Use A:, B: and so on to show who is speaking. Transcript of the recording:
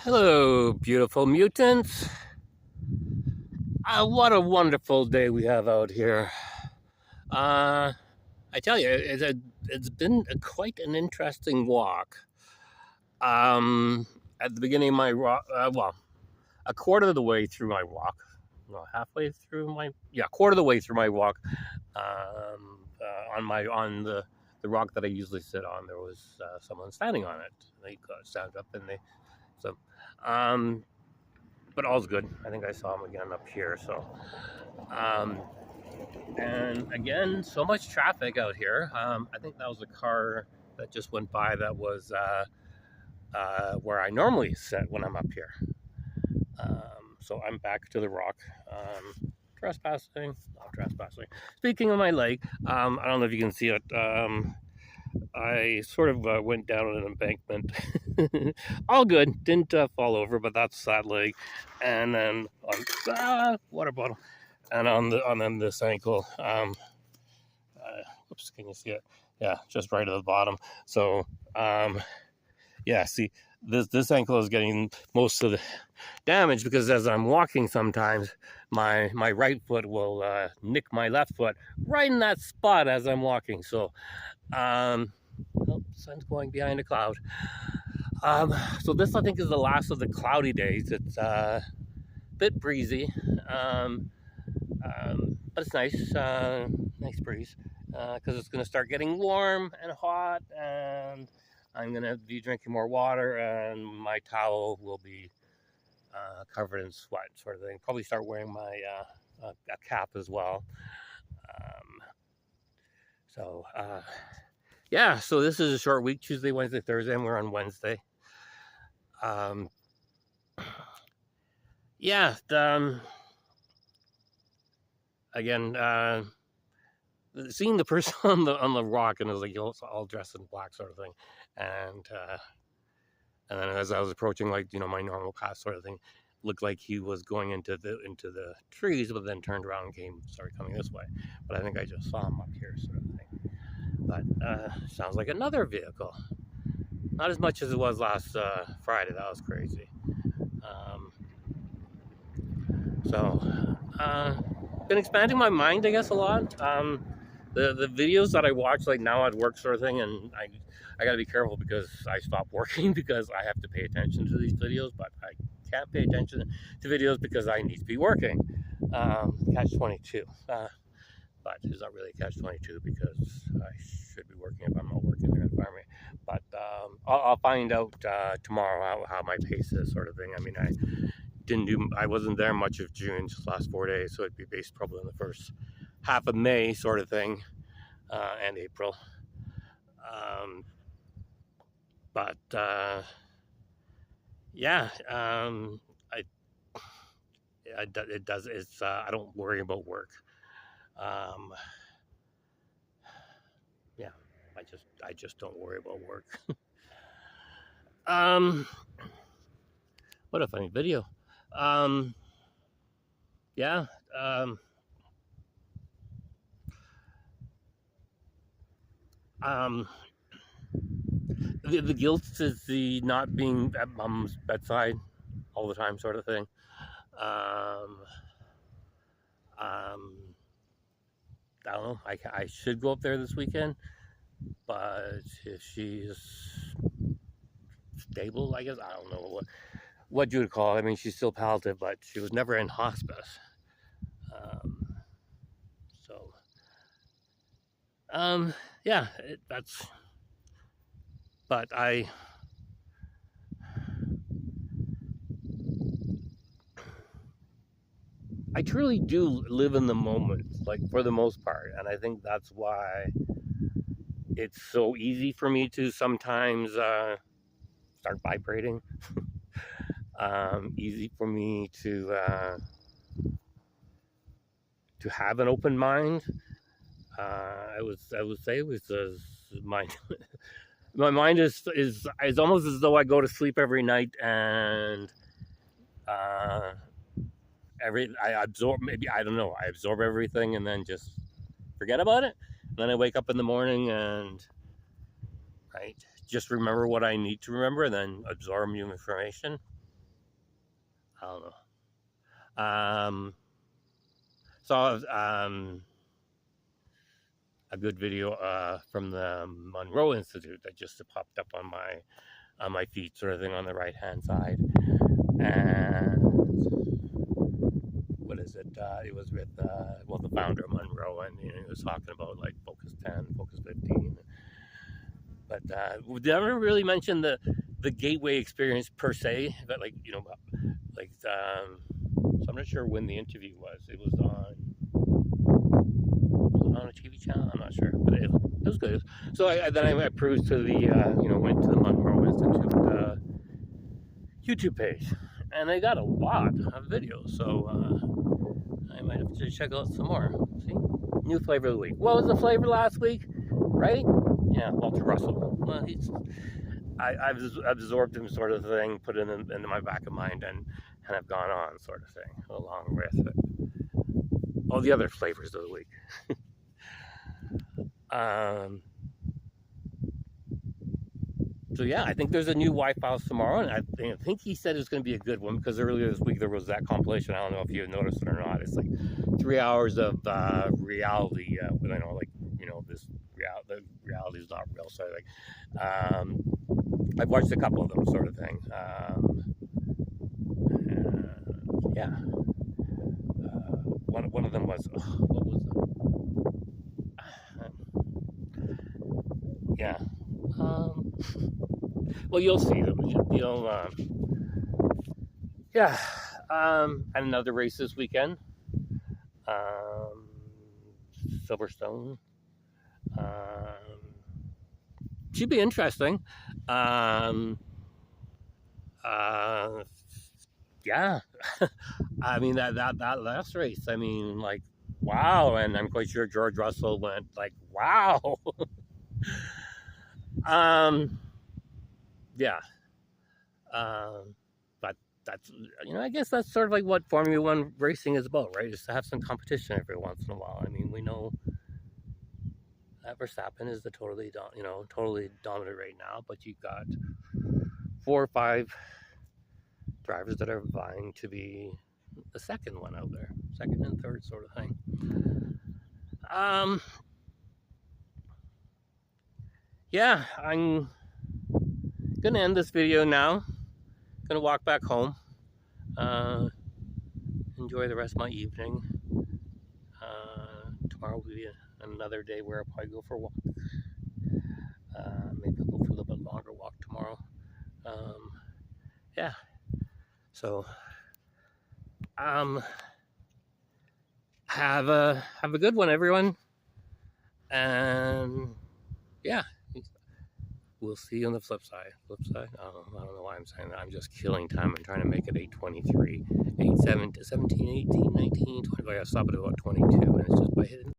A: Hello, beautiful mutants. What a wonderful day we have out here. Uh, I tell you, it's been quite an interesting walk. At the beginning of my walk, a quarter of the way through my walk, no, halfway through quarter of the way through my walk, on the rock that I usually sit on, there was someone standing on it. They stand up and so, um, but all's good. I think I saw him again up here. So, um, and again, so much traffic out here. I think that was a car that just went by that was where I normally sit when I'm up here. So I'm back to the rock. Trespassing, not trespassing. Speaking of my leg, I don't know if you can see it. I sort of went down an embankment. All good. Didn't fall over, but that's that leg. And then water bottle. And on this ankle, oops, can you see it? Yeah, just right at the bottom. So, yeah, see, this ankle is getting most of the damage because as I'm walking, sometimes my right foot will nick my left foot right in that spot as I'm walking. So, oh, sun's going behind a cloud. So this I think is the last of the cloudy days. It's a bit breezy, but it's nice, nice breeze because it's going to start getting warm and hot, and I'm going to be drinking more water, and my towel will be covered in sweat, sort of thing. Probably start wearing my a cap as well. Um, so. Yeah, so this is a short week, Tuesday, Wednesday, Thursday, and we're on Wednesday. Um, yeah, again, seeing the person on the rock, and it was like all dressed in black, sort of thing, and then as I was approaching, like my normal path, sort of thing, looked like he was going into the trees, but then turned around and started coming this way. But I think I just saw him up here, sort of thing. But sounds like another vehicle. Not as much as it was last Friday. That was crazy. Been expanding my mind, I guess, a lot. The videos that I watch, like now at work, sort of thing, and I got to be careful because I stopped working because I have to pay attention to these videos, but I can't pay attention to videos because I need to be working. Catch 22. But it's not really catch 22 because I should be working. If I'm not working, they're going to fire me. But I'll find out tomorrow how my pace is, sort of thing. I mean, I wasn't there much of June, just last 4 days, so it'd be based probably on the first half of May, sort of thing, and April. But yeah, it does. It's I don't worry about work. Yeah, I just don't worry about work. What a funny video. Yeah. The guilt is the not being at mom's bedside all the time, sort of thing. Um, um, I don't know. I should go up there this weekend, but if she's stable, I guess I don't know what you would call it. I mean, she's still palliative, but she was never in hospice. Um, so, yeah, that's. But I truly do live in the moment, like for the most part, and I think that's why it's so easy for me to sometimes start vibrating. Easy for me to have an open mind. I would say it was my my mind is almost as though I go to sleep every night and I absorb, maybe I don't know, I absorb everything and then just forget about it. And then I wake up in the morning and just remember what I need to remember and then absorb new information. I don't know. Saw a good video from the Monroe Institute that just popped up on my feed, sort of thing, on the right hand side. And what is it? It was with the founder of Monroe, and he was talking about like Focus 10, Focus 15. But we never really mentioned the gateway experience per se. But like so I'm not sure when the interview was. It was on a TV channel. I'm not sure, but it was good. So then I perused to the went to the Monroe Institute YouTube page, and they got a lot of videos. So I might have to check out some more. See, new flavor of the week. What was the flavor last week? Right? Yeah, Walter Russell. Well, I've absorbed him, sort of thing, put it into my back of mind, and have gone on, sort of thing, along with all the other flavors of the week. So yeah, I think there's a new White House tomorrow, and I think he said it's going to be a good one, because earlier this week there was that compilation. I don't know if you noticed it or not. It's like 3 hours of reality. The reality is not real. So I've watched a couple of them, sort of thing. Yeah. One of them was what was it? Yeah. Well, you'll see them. Yeah. And another race this weekend. Silverstone. Should be interesting. Yeah. I mean, that last race, I mean, like, wow. And I'm quite sure George Russell went like, wow. Yeah. But that's, I guess that's sort of like what Formula One racing is about, right? Is to have some competition every once in a while. I mean, we know that Verstappen is the totally dominant right now, but you've got 4 or 5 drivers that are vying to be the second one out there, second and third, sort of thing. Yeah, I'm gonna end this video now. Gonna walk back home. Enjoy the rest of my evening. Tomorrow will be another day where I'll probably go for a walk. Maybe I'll go for a little bit longer walk tomorrow. Yeah. So have a good one, everyone. And yeah, we'll see you on the flip side. I don't know why I'm saying that. I'm just killing time. I'm trying to make it 8:23, 8, 7, 17, 18, 19, 20. I gotta stop at about 22, and it's just by hitting